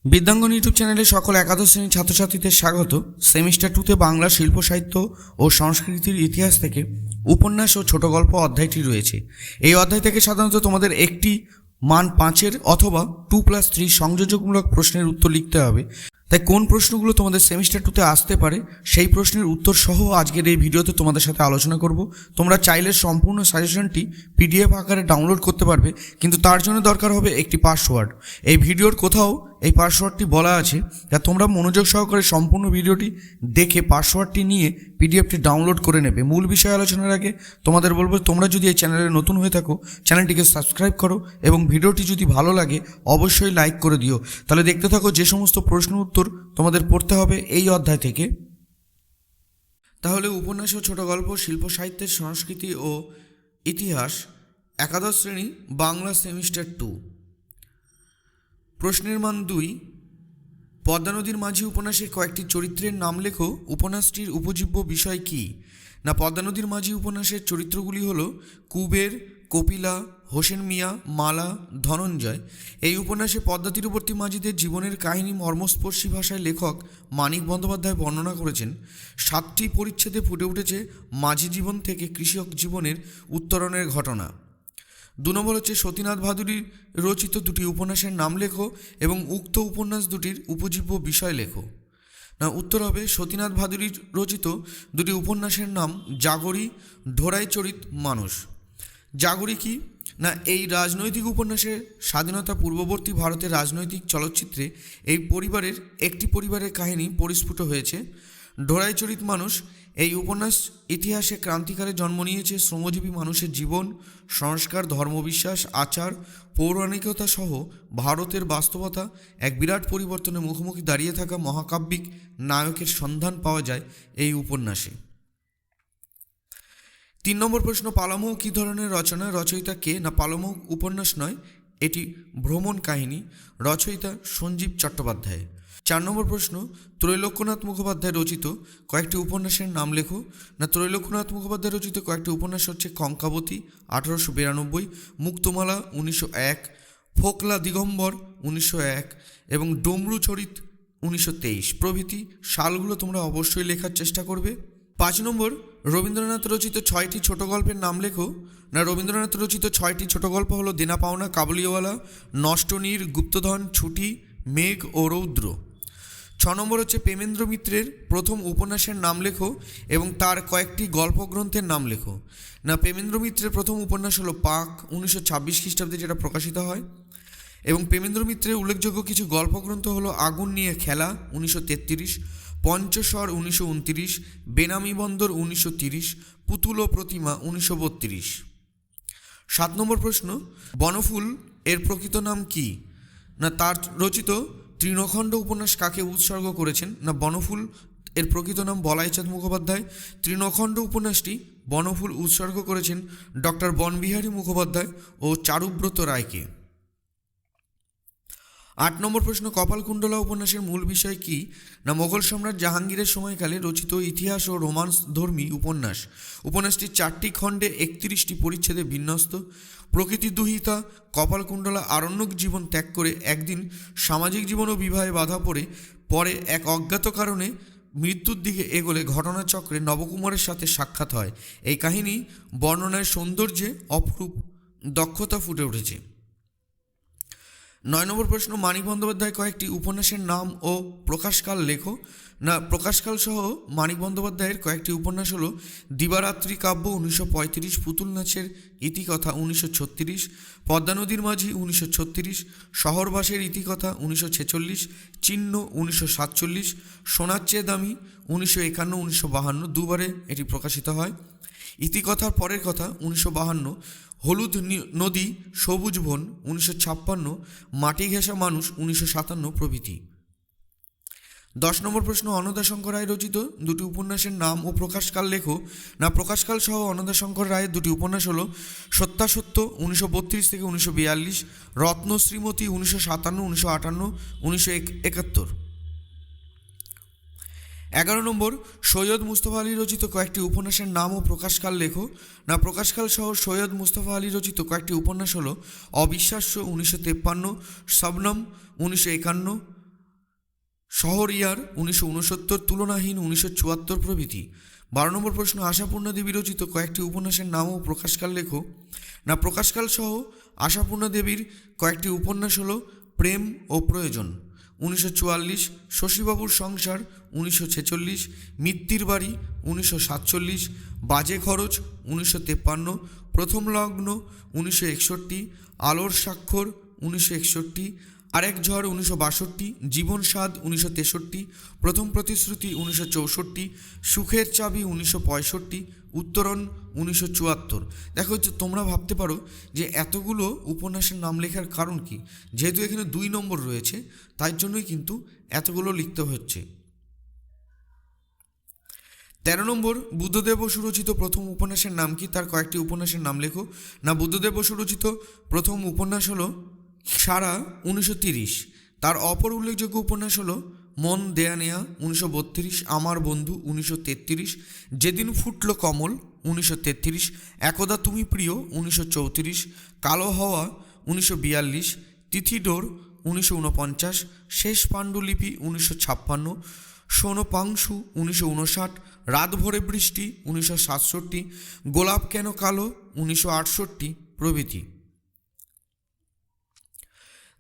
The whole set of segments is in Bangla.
বিদ্যাঙ্গন ইউটিউব চ্যানেলে সকল একাদশ শ্রেণীর ছাত্রছাত্রীদের স্বাগত। সেমিস্টার 2তে বাংলা শিল্প সাহিত্য ও সংস্কৃতির ইতিহাস থেকে উপন্যাস ও ছোট গল্প অধ্যায়টি রয়েছে। এই অধ্যায় থেকে সাধারণত তোমাদের একটি মান 5-এর অথবা 2+3 সংযোজকমূলক প্রশ্নের উত্তর লিখতে হবে। তাই কোন প্রশ্নগুলো তোমাদের সেমিস্টার 2তে আসতে পারে সেই প্রশ্নের উত্তর সহ আজকের এই ভিডিওতে তোমাদের সাথে আলোচনা করব। তোমরা চাইলে সম্পূর্ণ সাজেশনটি পিডিএফ আকারে ডাউনলোড করতে পারবে, কিন্তু তার জন্য দরকার হবে একটি পাসওয়ার্ড। এই ভিডিওর কোথাও এই পাসওয়ার্ডটি বলা আছে, যা তোমরা মনোযোগ সহকারে সম্পূর্ণ ভিডিওটি দেখে পাসওয়ার্ডটি নিয়ে পিডিএফটি ডাউনলোড করে নেবে। মূল বিষয় আলোচনার আগে তোমাদের বলবো, তোমরা যদি এই চ্যানেলে নতুন হয়ে থাকো চ্যানেলটিকে সাবস্ক্রাইব করো এবং ভিডিওটি যদি ভালো লাগে অবশ্যই লাইক করে দিও। তাহলে দেখতে থাকো যে সমস্ত প্রশ্ন উত্তর তোমাদের পড়তে হবে এই অধ্যায় থেকে। তাহলে উপন্যাস ও ছোট গল্প, শিল্প সাহিত্যের সংস্কৃতি ও ইতিহাস, একাদশ শ্রেণী, বাংলা, সেমিস্টার 2। প্রশ্নের মান 2। পদ্মা নদীর মাঝি উপন্যাসে কয়েকটি চরিত্রের নাম লেখো। উপন্যাসটির উপজীব্য বিষয় কী? না, পদ্মা নদীর মাঝি উপন্যাসের চরিত্রগুলি হলো কুবের, কপিলা, হোসেন মিয়া, মালা, ধনঞ্জয়। এই উপন্যাসে পদ্মা তীরবর্তী মাঝিদের জীবনের কাহিনী মর্মস্পর্শী ভাষায় লেখক মানিক বন্দ্যোপাধ্যায় বর্ণনা করেছেন। 7টি পরিচ্ছেদে ফুটে উঠেছে মাঝি জীবন থেকে কৃষক জীবনের উত্তরণের ঘটনা। 2 নম্বর হচ্ছে সতীনাথ ভাদুড়ির রচিত 2টি উপন্যাসের নাম লেখো এবং উক্ত উপন্যাস দুটির উপজীব্য বিষয় লেখো। না, উত্তর হবে সতীনাথ ভাদুড়ির রচিত 2টি উপন্যাসের নাম জাগরি, ঢোড়াইচরিত মানুষ। জাগরি কি? না, এই রাজনৈতিক উপন্যাসে স্বাধীনতা পূর্ববর্তী ভারতের রাজনৈতিক চলচ্চিত্রে এই পরিবারের একটি পরিবারের কাহিনী পরিস্ফুট হয়েছে। ঢোড়াইচরিত মানুষ এই উপন্যাস ইতিহাসে ক্রান্তিকালে জন্ম নিয়েছে। শ্রমজীবী মানুষের জীবন, সংস্কার, ধর্মবিশ্বাস, আচার, পৌরাণিকতা সহ ভারতের বাস্তবতা এক বিরাট পরিবর্তনের মুখোমুখি দাঁড়িয়ে থাকা মহাকাব্যিক নায়কের সন্ধান পাওয়া যায় এই উপন্যাসে। 3 নম্বর প্রশ্ন, পালামৌ কী ধরনের রচনা? রচয়িতা কে? না, পালামৌ উপন্যাস নয়, এটি ভ্রমণ কাহিনী। রচয়িতা সঞ্জীব চট্টোপাধ্যায়। 4 নম্বর প্রশ্ন, ত্রৈলোক্যনাথ মুখোপাধ্যায় রচিত কয়েকটি উপন্যাসের নাম লেখো। না, ত্রৈলোক্যনাথ মুখোপাধ্যায় রচিত কয়েকটি উপন্যাস হচ্ছে কঙ্কাবতী 1892, মুক্তমালা 1901, ফোকলা দিগম্বর 1901 এবং ডমরু চরিত 1923 প্রভৃতি। সালগুলো তোমরা অবশ্যই লেখার চেষ্টা করবে। 5 নম্বর, রবীন্দ্রনাথ রচিত 6টি ছোট গল্পের নাম লেখো। না, রবীন্দ্রনাথ রচিত 6টি ছোট গল্প হলো দেনা পাওনা, কাবুলিওয়ালা, নষ্টনীর, গুপ্তধন, ছুটি, মেঘ ও রৌদ্র। 6 নম্বর হচ্ছে প্রেমেন্দ্র মিত্রের প্রথম উপন্যাসের নাম লেখো এবং তার কয়েকটি গল্পগ্রন্থের নাম লেখো। না, প্রেমেন্দ্র মিত্রের প্রথম উপন্যাস হলো পাক 1926 খ্রিস্টাব্দে, যেটা প্রকাশিত হয়। এবং প্রেমেন্দ্র মিত্রের উল্লেখযোগ্য কিছু গল্পগ্রন্থ হলো আগুন নিয়ে খেলা 1933, পঞ্চস্বর 1929, বেনামি বন্দর 1930, পুতুল ও প্রতিমা 1932। 7 নম্বর প্রশ্ন, বনফুল এর প্রকৃত নাম কি? না, তার রচিত তৃণখণ্ড উপন্যাস কাকে উৎসর্গ করেছেন? না, বনফুল এর প্রকৃত নাম বলাইচাঁদ মুখোপাধ্যায়। তৃণখণ্ড উপন্যাসটি বনফুল উৎসর্গ করেছেন ডক্টর বনবিহারী মুখোপাধ্যায় ও চারুব্রত রায়কে। 8 নম্বর প্রশ্ন, কপালকুণ্ডলা উপন্যাসের মূল বিষয় কি? না, মোগল সম্রাট জাহাঙ্গীরের সময়কালে রচিত ইতিহাস ও রোমান্স ধর্মী উপন্যাস। উপন্যাসটি 4টি খণ্ডে 31টি পরিচ্ছেদে বিন্যস্ত। প্রকৃতি দুহিতা কপালকুণ্ডলা আরণ্যক জীবন ত্যাগ করে একদিন সামাজিক জীবন ও বিবাহে বাধা পরে এক অজ্ঞাত কারণে মৃত্যুর দিকে এগোলে ঘটনাচক্রে নবকুমারের সাথে সাক্ষাৎ হয়। এই কাহিনী বর্ণনায় সৌন্দর্যে অপরূপ দক্ষতা ফুটে উঠেছে। 9 নম্বর প্রশ্ন, মানিক বন্দ্যোপাধ্যায় কয়েকটি উপন্যাসের নাম ও প্রকাশকাল লেখো। না, প্রকাশকাল সহ মানিক বন্দ্যোপাধ্যায়ের কয়েকটি উপন্যাস হলো দিবারাত্রি কাব্য 1935, পুতুল নাচের ইতিকথা 1936, পদ্মা নদীর মাঝি 1936, শহরবাসের ইতিকথা 1946, চিহ্ন 1947, সোনার চেয়ে দামি 1951, 1952 দুবারে এটি প্রকাশিত হয়। ইতিকথার পরের কথা 1952, হলুদ নদী সবুজ বন 1956, মাটি ঘেঁষা মানুষ 1957 প্রভৃতি। 10 নম্বর প্রশ্ন, অন্নদাশঙ্কর রায় রচিত 2টি উপন্যাসের নাম ও প্রকাশকাল লেখো। না, প্রকাশকাল সহ অন্নদাশঙ্কর রায়ের 2টি উপন্যাস হলো সত্যাসত্য 1932 থেকে 1942, রত্ন শ্রীমতী 1957, 1958, 1971। 11 নম্বর, সৈয়দ মুস্তফা আলী রচিত কয়েকটি উপন্যাসের নাম ও প্রকাশকাল লেখো। না প্রকাশকাল সহ সৈয়দ মুস্তফা আলী রচিত কয়েকটি উপন্যাস হলো অবিশ্বাস্য 1953, শবনম 1951, শহরইয়ার 1969, তুলনাহীন 1974 প্রভৃতি। 12 নম্বর প্রশ্ন, আশাপূর্ণা দেবী রচিত কয়েকটি উপন্যাসের নাম ও প্রকাশকাল লেখো। না প্রকাশকাল সহ আশাপূর্ণা দেবীর কয়েকটি উপন্যাস হলো প্রেম ও প্রয়োজন 1944, শশীবাবুর সংসার 1946, মিত্তির বাড়ি 1947, বাজে খরচ 1953, প্রথম লগ্ন 1961, আলোর স্বাক্ষর 1961, আরেক ঝড় 1962, জীবন স্বাদ 1963, প্রথম প্রতিশ্রুতি 1964, সুখের চাবি 1965, উত্তরণ 1974। দেখো হচ্ছে তোমরা ভাবতে পারো যে এতগুলো উপন্যাসের নাম লেখার কারণ কি, যেহেতু এখানে 2 নম্বর রয়েছে তাই জন্যই কিন্তু এতগুলো লিখতে হচ্ছে। 13 নম্বর, বুদ্ধদেব বসু রচিত প্রথম উপন্যাসের নাম কি, তার কয়েকটি উপন্যাসের নাম লেখো। না বুদ্ধদেব বসু রচিত প্রথম উপন্যাস হলো সারা 1930, তার অপর উল্লেখযোগ্য উপন্যাস হলো মন দেয়া নেয়া 1932, আমার বন্ধু 1933, যেদিন ফুটল কমল 1933, একদা তুমি প্রিয় 1934, কালো হাওয়া 1942, তিথিডোর 1949, শেষ পাণ্ডুলিপি 1956, সোনপাংশু 1959, রাত ভরে বৃষ্টি 1967, গোলাপ কেন কালো 1968 প্রভৃতি।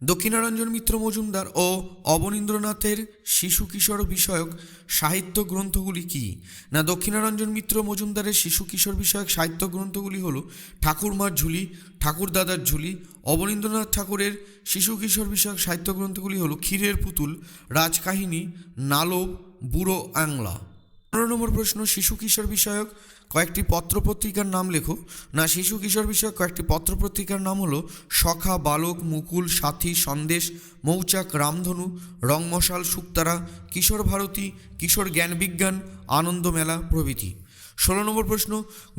দক্ষিণারঞ্জন মিত্র মজুমদার ও অবনীন্দ্রনাথের শিশু কিশোর বিষয়ক সাহিত্য গ্রন্থগুলি কি। না দক্ষিণারঞ্জন মিত্র মজুমদারের শিশু কিশোর বিষয়ক সাহিত্য গ্রন্থগুলি হলো ঠাকুরমার ঝুলি, ঠাকুরদাদার ঝুলি। অবনীন্দ্রনাথ ঠাকুরের শিশু কিশোর বিষয়ক সাহিত্য গ্রন্থগুলি হলো ক্ষীরের পুতুল, রাজকাহিনী, নালব, বুড়ো আংলা। 15 নম্বর প্রশ্ন, শিশু কিশোর বিষয়ক কয়েকটি পত্রপত্রিকার নাম লেখো। না শিশু কিশোর বিষয়ক কয়েকটি পত্রপত্রিকার নাম হলো সখা, বালক, মুকুল, সাথী, সন্দেশ, মৌচাক, রামধনু, রংমশাল, শুকতারা, কিশোর ভারতী, কিশোর জ্ঞান বিজ্ঞান, আনন্দ মেলা প্রভৃতি। 16 নম্বর প্রশ্ন,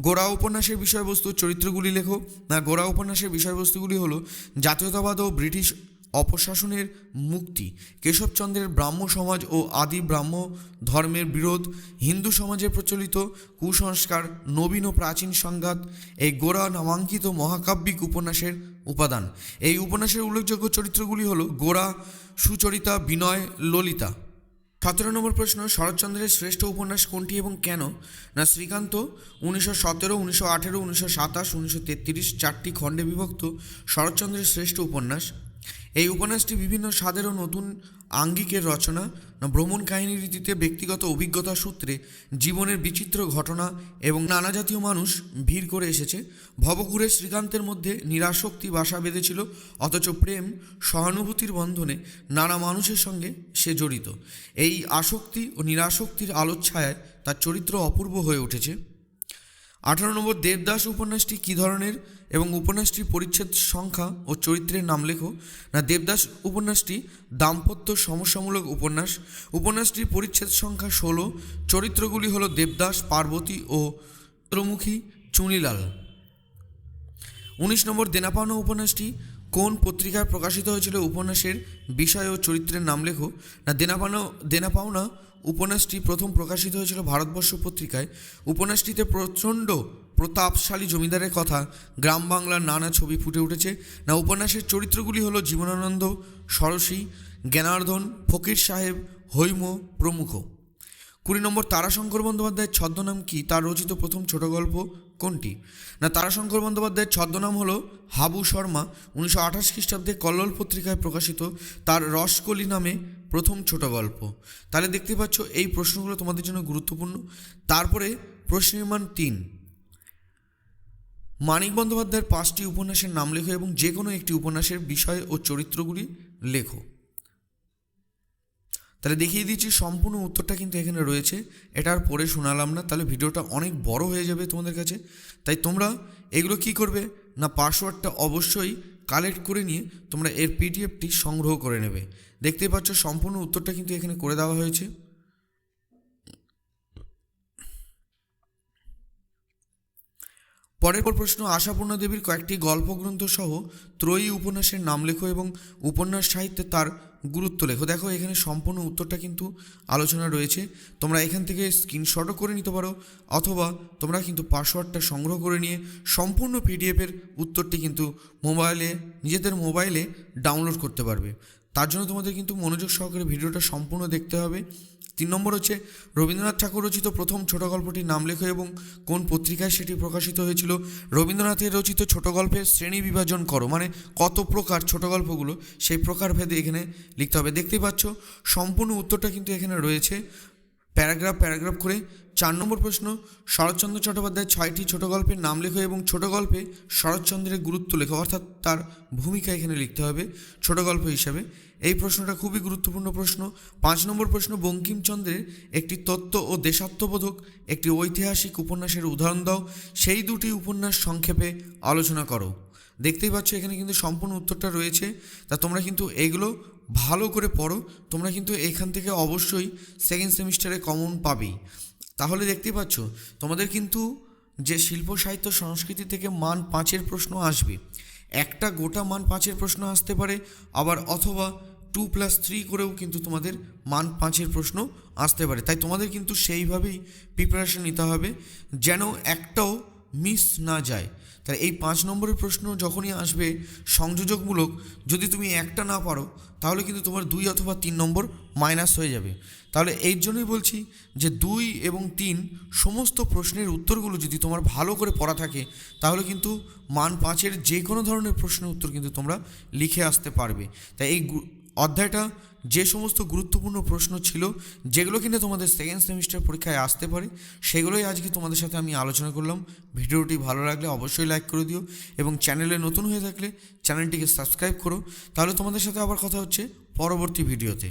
গোরা উপন্যাসের বিষয়বস্তু চরিত্রগুলি লেখো। না গোরা উপন্যাসের বিষয়বস্তুগুলি হলো জাতীয়তাবাদ ও ব্রিটিশ অপশাসনের মুক্তি, কেশবচন্দ্রের ব্রাহ্ম সমাজ ও আদি ব্রাহ্ম ধর্মের বিরোধ, হিন্দু সমাজে প্রচলিত কুসংস্কার, নবীন ও প্রাচীন সংঘাত এই গোরা নামাঙ্কিত মহাকাব্যিক উপন্যাসের উপাদান। এই উপন্যাসের উল্লেখযোগ্য চরিত্রগুলি হলো গোরা, সুচরিতা, বিনয়, ললিতা। 17 নম্বর প্রশ্ন, শরৎচন্দ্রের শ্রেষ্ঠ উপন্যাস কোনটি এবং কেন। না শ্রীকান্ত 1917, 1918, 1927, 1933 4টি খণ্ডে বিভক্ত শরৎচন্দ্রের শ্রেষ্ঠ উপন্যাস। এই উপন্যাসটি বিভিন্ন স্বাদের ও নতুন আঙ্গিকের রচনা। ভ্রমণ কাহিনী রীতিতে ব্যক্তিগত অভিজ্ঞতা সূত্রে জীবনের বিচিত্র ঘটনা এবং নানা জাতীয় মানুষ ভিড় করে এসেছে। ভবঘুরে শ্রীকান্তের মধ্যে নিরাসক্তি বাসা বেঁধেছিল, অথচ প্রেম সহানুভূতির বন্ধনে নানা মানুষের সঙ্গে সে জড়িত। এই আসক্তি ও নিরাসক্তির আলোচ্ছায়ায় তার চরিত্র অপূর্ব হয়ে উঠেছে। 18 নম্বর, দেবদাস উপন্যাসটি কী ধরনের এবং উপন্যাসটির পরিচ্ছেদ সংখ্যা ও চরিত্রের নাম লেখো। না দেবদাস উপন্যাসটি দাম্পত্য সমস্যামূলক উপন্যাস। উপন্যাসটির পরিচ্ছেদ সংখ্যা 16, চরিত্রগুলি হলো দেবদাস, পার্বতী ও চন্দ্রমুখী, চুনিলাল। 19 নম্বর, দেনাপাওনা উপন্যাসটি কোন পত্রিকায় প্রকাশিত হয়েছিল। উপন্যাসের বিষয় ও চরিত্রের নাম লেখো। না দেনাপাওনা উপন্যাসটি প্রথম প্রকাশিত হয়েছিল ভারতবর্ষ পত্রিকায়। উপন্যাসটিতে প্রচণ্ড প্রতাপশালী জমিদারের কথা, গ্রাম বাংলার নানা ছবি ফুটে উঠেছে। না উপন্যাসের চরিত্রগুলি হলো জীবনানন্দ, সরসী, জ্ঞানার্ধন, ফকির সাহেব, হৈম প্রমুখ। 20 নম্বর, তারাশঙ্কর বন্দ্যোপাধ্যায়ের ছদ্মনাম কি, তার রচিত প্রথম ছোট গল্প কোনটি। না তারাশঙ্কর বন্দ্যোপাধ্যায়ের ছদ্মনাম হলো হাবু শর্মা। 1928 খ্রিস্টাব্দে কল্লোল পত্রিকায় প্রকাশিত তার রসকলি নামে প্রথম ছোট গল্প। তাহলে দেখতে পাচ্ছ এই প্রশ্নগুলো তোমাদের জন্য গুরুত্বপূর্ণ। তারপরে প্রশ্নের মান 3, মানিক বন্দ্যোপাধ্যায়ের 5টি উপন্যাসের নাম লেখো এবং যে কোনো একটি উপন্যাসের বিষয় ও চরিত্রগুলি লেখো। তাহলে দেখিয়ে দিচ্ছি সম্পূর্ণ উত্তরটা কিন্তু এখানে রয়েছে, এটা আর পড়ে শোনালাম না, তাহলে ভিডিওটা অনেক বড় হয়ে যাবে তোমাদের কাছে। তাই তোমরা এগুলো কি করবে না পাসওয়ার্ডটা অবশ্যই কালেক্ট করে নিয়ে তোমরা এর পিডিএফটি সংগ্রহ করে নেবে। দেখতেই পাচ্ছ সম্পূর্ণ উত্তরটা কিন্তু এখানে করে দেওয়া হয়েছে। পরের প্রশ্ন, আশাপূর্ণা দেবীর কয়েকটি গল্পগ্রন্থ সহ ত্রয়ী উপন্যাসের নাম লেখো এবং উপন্যাস সাহিত্যে তার গুরুত্ব লেখো। দেখো এখানে সম্পূর্ণ উত্তরটা কিন্তু আলোচনা রয়েছে, তোমরা এখান থেকে স্ক্রিনশটও করে নিতে পারো অথবা তোমরা কিন্তু পাসওয়ার্ডটা সংগ্রহ করে নিয়ে সম্পূর্ণ পিডিএফের উত্তরটি কিন্তু নিজেদের মোবাইলে ডাউনলোড করতে পারবে। তার জন্য তোমাদের কিন্তু মনোযোগ সহকারে ভিডিওটা সম্পূর্ণ দেখতে হবে। 3 নম্বর হচ্ছে, রবীন্দ্রনাথ ঠাকুর রচিত প্রথম ছোট গল্পটির নাম লেখো এবং কোন পত্রিকায় সেটি প্রকাশিত হয়েছিল। রবীন্দ্রনাথের রচিত ছোট গল্পের শ্রেণী বিভাজন করো, মানে কত প্রকার ছোট গল্পগুলো সেই প্রকারভেদে এখানে লিখতে হবে। দেখতেই পাচ্ছ সম্পূর্ণ উত্তরটা কিন্তু এখানে রয়েছে প্যারাগ্রাফ করে। 4 নম্বর প্রশ্ন, শরৎচন্দ্র চট্টোপাধ্যায়ের 6টি ছোট গল্পের নাম লেখো এবং ছোট গল্পে শরৎচন্দ্রের গুরুত্ব লেখো, অর্থাৎ তার ভূমিকা এখানে লিখতে হবে ছোট গল্প হিসাবে। এই প্রশ্নটা খুবই গুরুত্বপূর্ণ প্রশ্ন। 5 নম্বর প্রশ্ন, বঙ্কিমচন্দ্রের একটি তত্ত্ব ও দেশাত্মবোধক একটি ঐতিহাসিক উপন্যাসের উদাহরণ দাও, সেই দুটি উপন্যাস সংক্ষেপে আলোচনা করো। দেখতেই পাচ্ছ এখানে কিন্তু সম্পূর্ণ উত্তরটা রয়েছে, তা তোমরা কিন্তু এগুলো ভালো করে পড়ো, তোমরা কিন্তু এখান থেকে অবশ্যই সেকেন্ড সেমিস্টারে কমন পাবেই। তাহলে দেখতেই পাচ্ছ তোমাদের কিন্তু যে শিল্প সাহিত্য সংস্কৃতি থেকে মান 5-এর প্রশ্ন আসবে, একটা গোটা মান 5-এর প্রশ্ন আসতে পারে, আবার অথবা 2+3 করেও কিন্তু তোমাদের মান 5-এর প্রশ্ন আসতে পারে। তাই তোমাদের কিন্তু সেইভাবেই প্রিপারেশন নিতে হবে যেন একটাও মিস না যায়। তাই এই 5 নম্বরের প্রশ্ন যখনই আসবে সংযোজকমূলক, যদি তুমি একটা না পারো তাহলে কিন্তু তোমার 2 অথবা 3 নম্বর মাইনাস হয়ে যাবে। তাহলে এই জন্যই বলছি যে 2 এবং 3 সমস্ত প্রশ্নের উত্তরগুলো যদি তোমার ভালো করে পড়া থাকে তাহলে কিন্তু মান 5-এর যে কোনো ধরনের প্রশ্নের উত্তর কিন্তু তোমরা লিখে আসতে পারবে। তাই এই অধ্যায়টা যে সমস্ত গুরুত্বপূর্ণ প্রশ্ন ছিল যেগুলো কিনা তোমাদের সেকেন্ড সেমিস্টার পরীক্ষায় আসতে পারে সেগুলোই আজকে তোমাদের সাথে আমি আলোচনা করলাম। ভিডিওটি ভালো লাগলে অবশ্যই লাইক করে দিও এবং চ্যানেলে নতুন হয়ে থাকলে চ্যানেলটিকে সাবস্ক্রাইব করো। তাহলে তোমাদের সাথে আবার কথা হচ্ছে পরবর্তী ভিডিওতে।